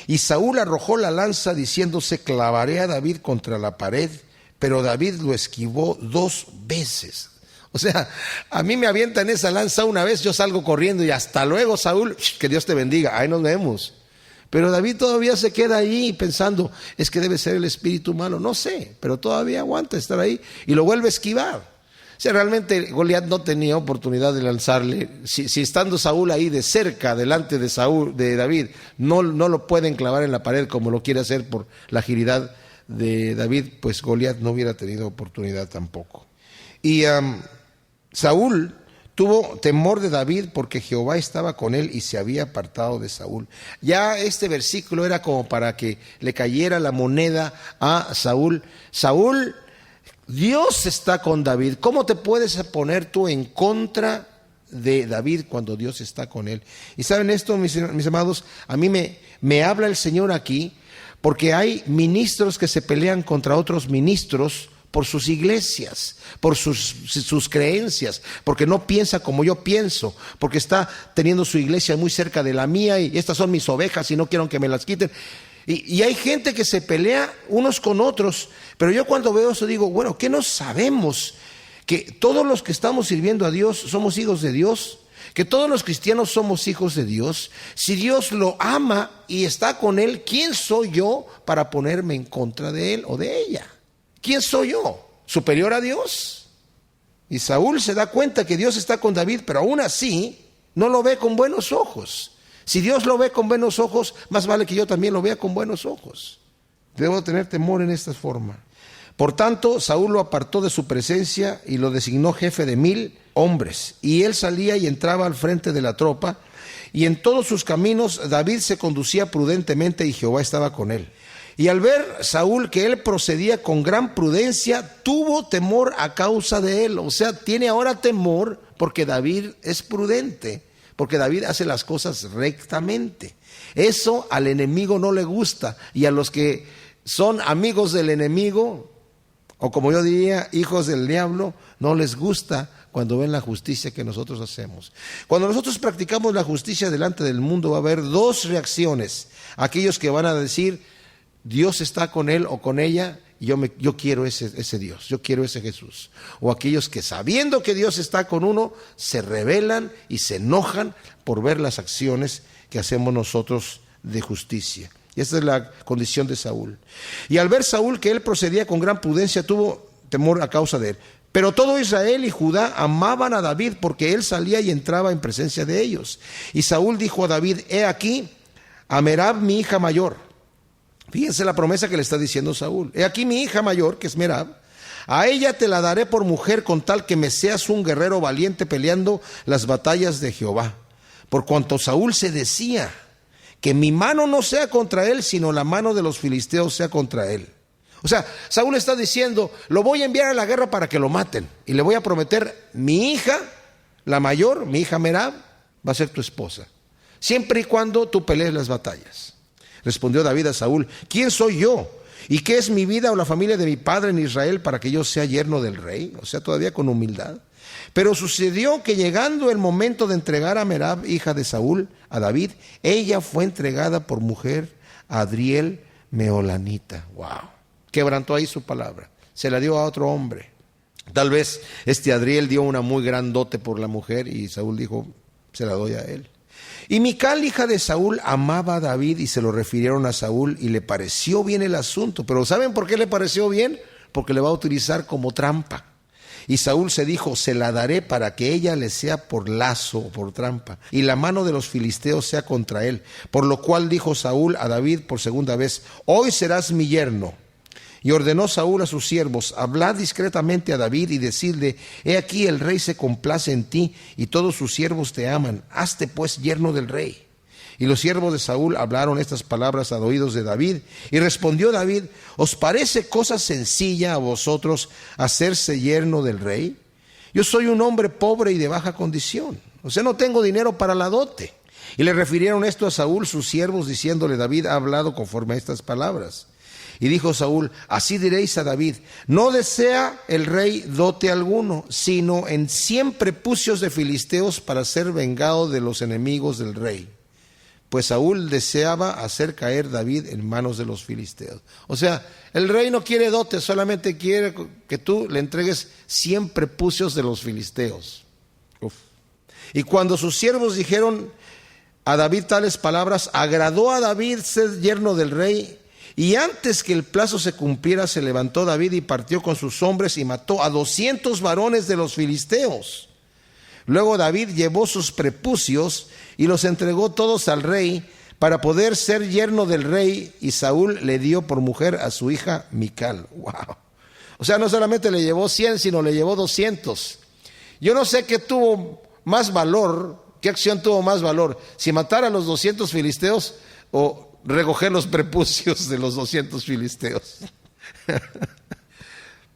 Y Saúl arrojó la lanza diciéndose, clavaré a David contra la pared. Pero David lo esquivó 2 veces. O sea, a mí me avientan esa lanza una vez, yo salgo corriendo y hasta luego, Saúl, que Dios te bendiga, ahí nos vemos. Pero David todavía se queda ahí pensando, es que debe ser el espíritu malo, no sé, pero todavía aguanta estar ahí y lo vuelve a esquivar. O sea, realmente Goliat no tenía oportunidad de lanzarle, si estando Saúl ahí de cerca, delante de David, no lo pueden clavar en la pared como lo quiere hacer por la agilidad de David, pues Goliat no hubiera tenido oportunidad tampoco. Y Saúl tuvo temor de David porque Jehová estaba con él y se había apartado de Saúl. Ya este versículo era como para que le cayera la moneda a Saúl. Saúl Dios está con David. ¿Cómo te puedes poner tú en contra de David cuando Dios está con él? Y saben esto, mis amados, a mí me habla el Señor aquí, porque hay ministros que se pelean contra otros ministros por sus iglesias, por sus creencias, porque no piensa como yo pienso, porque está teniendo su iglesia muy cerca de la mía y estas son mis ovejas y no quiero que me las quiten. Y hay gente que se pelea unos con otros, pero yo cuando veo eso digo, bueno, ¿qué no sabemos? Que todos los que estamos sirviendo a Dios somos hijos de Dios, que todos los cristianos somos hijos de Dios. Si Dios lo ama y está con él, ¿quién soy yo para ponerme en contra de él o de ella? ¿Quién soy yo? ¿Superior a Dios? Y Saúl se da cuenta que Dios está con David, pero aún así no lo ve con buenos ojos. Si Dios lo ve con buenos ojos, más vale que yo también lo vea con buenos ojos. Debo tener temor en esta forma. Por tanto, Saúl lo apartó de su presencia y lo designó jefe de 1000 hombres. Y él salía y entraba al frente de la tropa, y en todos sus caminos David se conducía prudentemente y Jehová estaba con él. Y al ver Saúl que él procedía con gran prudencia, tuvo temor a causa de él. O sea, tiene ahora temor porque David es prudente, porque David hace las cosas rectamente. Eso al enemigo no le gusta, y a los que son amigos del enemigo, o como yo diría, hijos del diablo, no les gusta cuando ven la justicia que nosotros hacemos. Cuando nosotros practicamos la justicia delante del mundo, va a haber dos reacciones. Aquellos que van a decir, Dios está con él o con ella, y yo quiero ese Dios, yo quiero ese Jesús. O aquellos que sabiendo que Dios está con uno, se rebelan y se enojan por ver las acciones que hacemos nosotros de justicia. Y esa es la condición de Saúl. Y al ver Saúl que él procedía con gran prudencia, tuvo temor a causa de él. Pero todo Israel y Judá amaban a David, porque él salía y entraba en presencia de ellos. Y Saúl dijo a David, he aquí a Merab mi hija mayor. Fíjense la promesa que le está diciendo Saúl. He aquí mi hija mayor, que es Merab, a ella te la daré por mujer con tal que me seas un guerrero valiente peleando las batallas de Jehová. Por cuanto Saúl se decía, que mi mano no sea contra él, sino la mano de los filisteos sea contra él. O sea, Saúl está diciendo, lo voy a enviar a la guerra para que lo maten, y le voy a prometer, mi hija, la mayor, mi hija Merab, va a ser tu esposa, siempre y cuando tú pelees las batallas. Respondió David a Saúl, ¿quién soy yo? ¿Y qué es mi vida o la familia de mi padre en Israel para que yo sea yerno del rey? O sea, todavía con humildad. Pero sucedió que llegando el momento de entregar a Merab, hija de Saúl, a David, ella fue entregada por mujer a Adriel Meholanita. Wow. Quebrantó ahí su palabra. Se la dio a otro hombre. Tal vez Adriel dio una muy gran dote por la mujer y Saúl dijo, se la doy a él. Y Mical, hija de Saúl, amaba a David y se lo refirieron a Saúl y le pareció bien el asunto. Pero ¿saben por qué le pareció bien? Porque le va a utilizar como trampa. Y Saúl se dijo, se la daré para que ella le sea por lazo o por trampa, y la mano de los filisteos sea contra él. Por lo cual dijo Saúl a David por segunda vez, hoy serás mi yerno. Y ordenó Saúl a sus siervos, hablad discretamente a David y decidle, he aquí el rey se complace en ti y todos sus siervos te aman, hazte pues yerno del rey. Y los siervos de Saúl hablaron estas palabras a oídos de David. Y respondió David, ¿os parece cosa sencilla a vosotros hacerse yerno del rey? Yo soy un hombre pobre y de baja condición. O sea, no tengo dinero para la dote. Y le refirieron esto a Saúl sus siervos, diciéndole, David ha hablado conforme a estas palabras. Y dijo Saúl, así diréis a David, no desea el rey dote alguno, sino en 100 prepucios de filisteos para ser vengado de los enemigos del rey. Pues Saúl deseaba hacer caer David en manos de los filisteos. O sea, el rey no quiere dote, solamente quiere que tú le entregues 100 prepucios de los filisteos. Uf. Y cuando sus siervos dijeron a David tales palabras, agradó a David ser yerno del rey. Y antes que el plazo se cumpliera, se levantó David y partió con sus hombres y mató a 200 varones de los filisteos. Luego David llevó sus prepucios y los entregó todos al rey para poder ser yerno del rey, y Saúl le dio por mujer a su hija Mical. Wow. O sea, no solamente le llevó 100, sino le llevó 200. Yo no sé qué tuvo más valor, qué acción tuvo más valor, si matar a los 200 filisteos o recoger los prepucios de los 200 filisteos.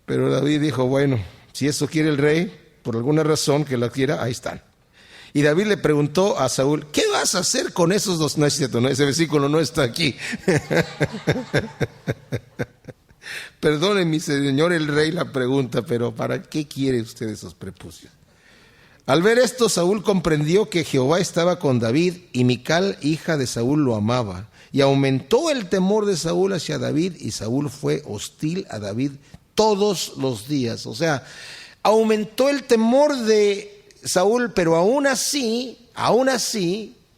Pero David dijo, bueno, si eso quiere el rey, por alguna razón que la quiera, ahí están. Y David le preguntó a Saúl, ¿qué vas a hacer con esos dos? No es cierto, no, ese versículo no está aquí. Perdone mi señor el rey la pregunta, pero ¿para qué quiere usted esos prepucios? Al ver esto, Saúl comprendió que Jehová estaba con David y Mical, hija de Saúl, lo amaba. Y aumentó el temor de Saúl hacia David y Saúl fue hostil a David todos los días. O sea, aumentó el temor de Saúl, pero aún así,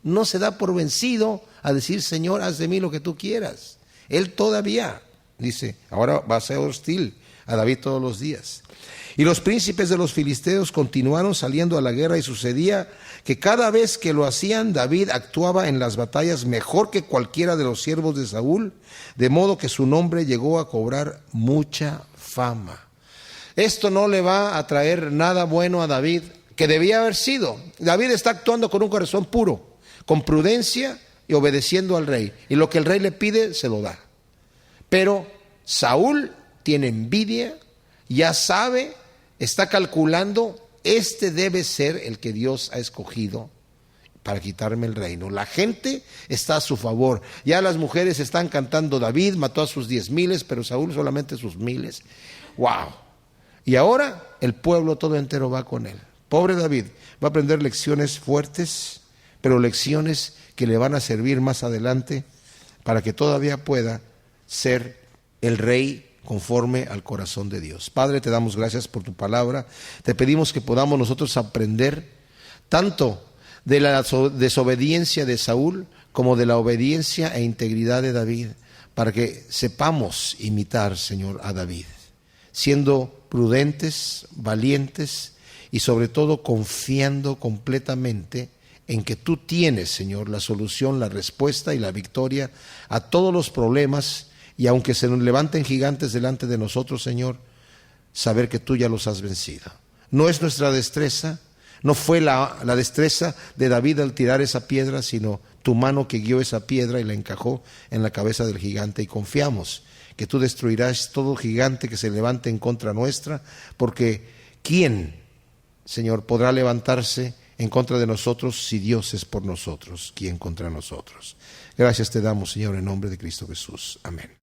no se da por vencido a decir, Señor, haz de mí lo que tú quieras. Él todavía dice, ahora va a ser hostil a David todos los días. Y los príncipes de los filisteos continuaron saliendo a la guerra y sucedía que cada vez que lo hacían, David actuaba en las batallas mejor que cualquiera de los siervos de Saúl, de modo que su nombre llegó a cobrar mucha fama. Esto no le va a traer nada bueno a David, que debía haber sido. David está actuando con un corazón puro, con prudencia y obedeciendo al rey. Y lo que el rey le pide, se lo da. Pero Saúl tiene envidia, ya sabe, está calculando, este debe ser el que Dios ha escogido para quitarme el reino. La gente está a su favor. Ya las mujeres están cantando, David mató a sus 10,000, pero Saúl solamente sus 1,000. ¡Wow! Y ahora el pueblo todo entero va con él. Pobre David, va a aprender lecciones fuertes, pero lecciones que le van a servir más adelante para que todavía pueda ser el rey conforme al corazón de Dios. Padre, te damos gracias por tu palabra. Te pedimos que podamos nosotros aprender tanto de la desobediencia de Saúl como de la obediencia e integridad de David, para que sepamos imitar, Señor, a David, siendo prudentes, valientes y sobre todo confiando completamente en que tú tienes, Señor, la solución, la respuesta y la victoria a todos los problemas. Y aunque se nos levanten gigantes delante de nosotros, Señor, saber que tú ya los has vencido. No es nuestra destreza, no fue la destreza de David al tirar esa piedra, sino tu mano que guió esa piedra y la encajó en la cabeza del gigante. Y confiamos que tú destruirás todo gigante que se levante en contra nuestra, porque ¿quién, Señor, podrá levantarse en contra de nosotros si Dios es por nosotros? ¿Quién contra nosotros? Gracias te damos, Señor, en nombre de Cristo Jesús. Amén.